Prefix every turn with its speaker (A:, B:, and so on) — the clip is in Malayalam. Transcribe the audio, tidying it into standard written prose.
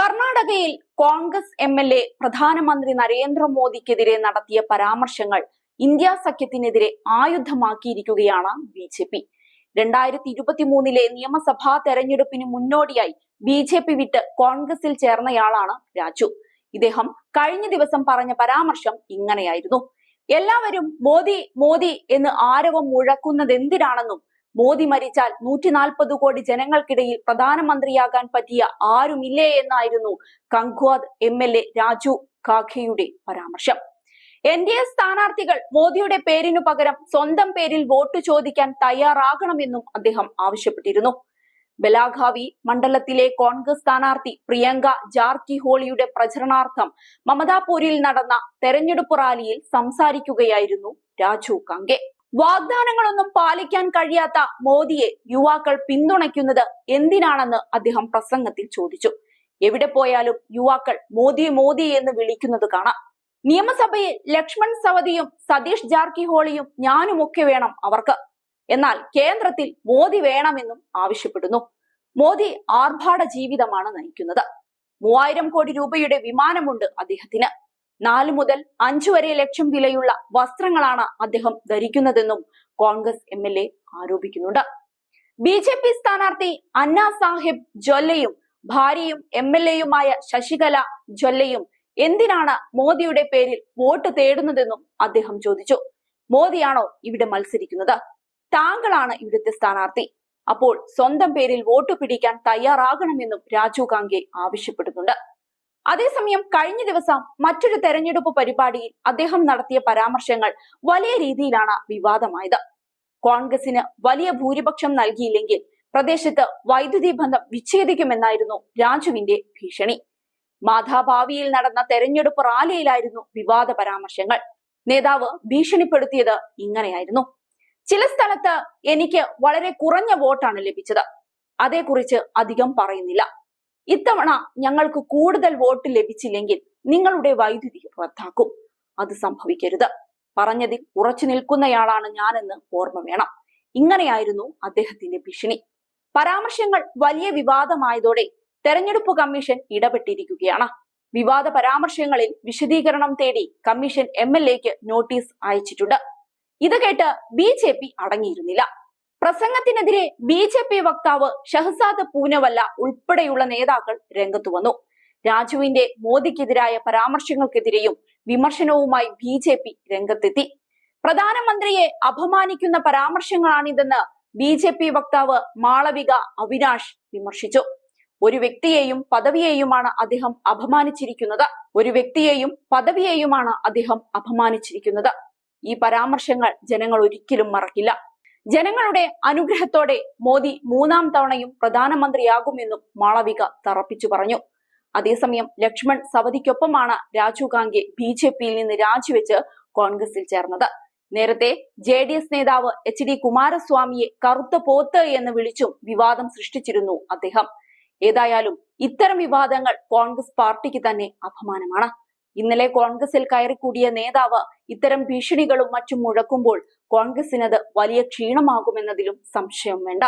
A: കർണാടകയിൽ കോൺഗ്രസ് എംഎൽഎ പ്രധാനമന്ത്രി നരേന്ദ്രമോദിക്കെതിരെ നടത്തിയ പരാമർശങ്ങൾ ഇന്ത്യ സഖ്യത്തിനെതിരെ ആയുധമാക്കിയിരിക്കുകയാണ് ബി.ജെ.പി. 2023 നിയമസഭാ തെരഞ്ഞെടുപ്പിന് മുന്നോടിയായി ബി.ജെ.പി. വിട്ട് കോൺഗ്രസിൽ ചേർന്നയാളാണ് രാജു. ഇദ്ദേഹം കഴിഞ്ഞ ദിവസം പറഞ്ഞ പരാമർശം ഇങ്ങനെയായിരുന്നു: എല്ലാവരും മോദി മോദി എന്ന് ആരവം മുഴക്കുന്നതെന്തിനാണെന്നും മോദി മരിച്ചാൽ 140 കോടി ജനങ്ങൾക്കിടയിൽ പ്രധാനമന്ത്രിയാകാൻ പറ്റിയ ആരുമില്ലേ എന്നായിരുന്നു കങ്ക്വാദ് എംഎൽഎ രാജു കാഖെയുടെ പരാമർശം. എൻ.ഡി.എ സ്ഥാനാർത്ഥികൾ മോദിയുടെ പേരിനു പകരം സ്വന്തം പേരിൽ വോട്ട് ചോദിക്കാൻ തയ്യാറാകണമെന്നും അദ്ദേഹം ആവശ്യപ്പെട്ടിരുന്നു. ബെലാഗാവി മണ്ഡലത്തിലെ കോൺഗ്രസ് സ്ഥാനാർത്ഥി പ്രിയങ്ക ജാർകിഹോളിയുടെ പ്രചരണാർത്ഥം മമതാപൂരിൽ നടന്ന തെരഞ്ഞെടുപ്പ് റാലിയിൽ സംസാരിക്കുകയായിരുന്നു രാജു കാങ്കെ. വാഗ്ദാനങ്ങളൊന്നും പാലിക്കാൻ കഴിയാത്ത മോദിയെ യുവാക്കൾ പിന്തുണയ്ക്കുന്നത് എന്തിനാണെന്ന് അദ്ദേഹം പ്രസംഗത്തിൽ ചോദിച്ചു. എവിടെ പോയാലും യുവാക്കൾ മോദി മോദി എന്ന് വിളിക്കുന്നത് കാണാം. നിയമസഭയിൽ ലക്ഷ്മൺ സവദിയും സതീഷ് ജാർകിഹോളിയും ഞാനുമൊക്കെ വേണം അവർക്ക്. എന്നാൽ കേന്ദ്രത്തിൽ മോദി വേണമെന്നും ആവശ്യപ്പെടുന്നു. മോദി ആർഭാട ജീവിതമാണ് നയിക്കുന്നത്. 3000 കോടി രൂപയുടെ വിമാനമുണ്ട് അദ്ദേഹത്തിന്. 4 മുതൽ 5 വരെ ലക്ഷം വിലയുള്ള വസ്ത്രങ്ങളാണ് അദ്ദേഹം ധരിക്കുന്നതെന്നും കോൺഗ്രസ് എംഎൽഎ ആരോപിക്കുന്നുണ്ട്. ബി.ജെ.പി. സ്ഥാനാർത്ഥി അന്ന സാഹിബ് ജൊല്ലയും ഭാര്യയും എംഎൽഎയുമായ ശശികല ജൊല്ലയും എന്തിനാണ് മോദിയുടെ പേരിൽ വോട്ട് തേടുന്നതെന്നും അദ്ദേഹം ചോദിച്ചു. മോദിയാണോ ഇവിടെ മത്സരിക്കുന്നത്? താങ്കളാണ് ഇവിടുത്തെ സ്ഥാനാർത്ഥി. അപ്പോൾ സ്വന്തം പേരിൽ വോട്ട് പിടിക്കാൻ തയ്യാറാകണമെന്നും രാജു കാങ്കെ ആവശ്യപ്പെടുന്നുണ്ട്. അതേസമയം കഴിഞ്ഞ ദിവസം മറ്റൊരു തെരഞ്ഞെടുപ്പ് പരിപാടിയിൽ അദ്ദേഹം നടത്തിയ പരാമർശങ്ങൾ വലിയ രീതിയിലാണ് വിവാദമായത്. കോൺഗ്രസിന് വലിയ ഭൂരിപക്ഷം നൽകിയില്ലെങ്കിൽ പ്രദേശത്ത് വൈദ്യുതി ബന്ധം വിച്ഛേദിക്കുമെന്നായിരുന്നു രാജുവിന്റെ ഭീഷണി. മാധാഭാവിയിൽ നടന്ന തെരഞ്ഞെടുപ്പ് റാലിയിലായിരുന്നു വിവാദ പരാമർശങ്ങൾ. നേതാവ് ഭീഷണിപ്പെടുത്തിയത് ഇങ്ങനെയായിരുന്നു: ചില സ്ഥലത്ത് എനിക്ക് വളരെ കുറഞ്ഞ വോട്ടാണ് ലഭിച്ചത്. അതേക്കുറിച്ച് അധികം പറയുന്നില്ല. ഇത്തവണ ഞങ്ങൾക്ക് കൂടുതൽ വോട്ട് ലഭിച്ചില്ലെങ്കിൽ നിങ്ങളുടെ വൈദ്യുതി റദ്ദാക്കും. അത് സംഭവിക്കരുത്. പറഞ്ഞതിൽ ഉറച്ചു നിൽക്കുന്നയാളാണ് ഞാനെന്ന് ഓർമ്മ വേണം. ഇങ്ങനെയായിരുന്നു അദ്ദേഹത്തിന്റെ ഭീഷണി. പരാമർശങ്ങൾ വലിയ വിവാദമായതോടെ തെരഞ്ഞെടുപ്പ് കമ്മീഷൻ ഇടപെട്ടിരിക്കുകയാണ്. വിവാദ പരാമർശങ്ങളിൽ വിശദീകരണം തേടി കമ്മീഷൻ എംഎൽഎക്ക് നോട്ടീസ് അയച്ചിട്ടുണ്ട്. ഇത് കേട്ട് ബി.ജെ.പി. അടങ്ങിയിരുന്നില്ല. പ്രസംഗത്തിനെതിരെ ബി.ജെ.പി. വക്താവ് ഷഹസാദ് പൂനവല്ല ഉൾപ്പെടെയുള്ള നേതാക്കൾ രംഗത്തു വന്നു. രാജുവിന്റെ മോദിക്കെതിരായ പരാമർശങ്ങൾക്കെതിരെയും വിമർശനവുമായി ബി.ജെ.പി. രംഗത്തെത്തി. പ്രധാനമന്ത്രിയെ അപമാനിക്കുന്ന പരാമർശങ്ങളാണിതെന്ന് ബി.ജെ.പി. വക്താവ് മാളവിക അവിനാഷ് വിമർശിച്ചു. ഒരു വ്യക്തിയെയും പദവിയെയുമാണ് അദ്ദേഹം അപമാനിച്ചിരിക്കുന്നത്. ഈ പരാമർശങ്ങൾ ജനങ്ങൾ ഒരിക്കലും മറക്കില്ല. ജനങ്ങളുടെ അനുഗ്രഹത്തോടെ മോദി 3ാം തവണയും പ്രധാനമന്ത്രിയാകുമെന്നും മാളവിക തറപ്പിച്ചു പറഞ്ഞു. അതേസമയം ലക്ഷ്മൺ സവദിക്കൊപ്പമാണ് രാജു കാങ്കെ ബി.ജെ.പിയിൽ നിന്ന് രാജിവെച്ച് കോൺഗ്രസിൽ ചേർന്നത്. നേരത്തെ ജെ.ഡി.എസ് നേതാവ് എച്ച്.ഡി. കുമാരസ്വാമിയെ കറുത്ത പോത്ത് എന്ന് വിളിച്ചും വിവാദം സൃഷ്ടിച്ചിരുന്നു അദ്ദേഹം. ഏതായാലും ഇത്തരം വിവാദങ്ങൾ കോൺഗ്രസ് പാർട്ടിക്ക് തന്നെ അപമാനമാണ്. ഇന്നലെ കോൺഗ്രസിൽ കയറിക്കൂടിയ നേതാവ് ഇത്തരം ഭീഷണികളും മറ്റും മുഴക്കുമ്പോൾ കോൺഗ്രസിനത് വലിയ ക്ഷീണമാകുമെന്നതിലും സംശയം വേണ്ട.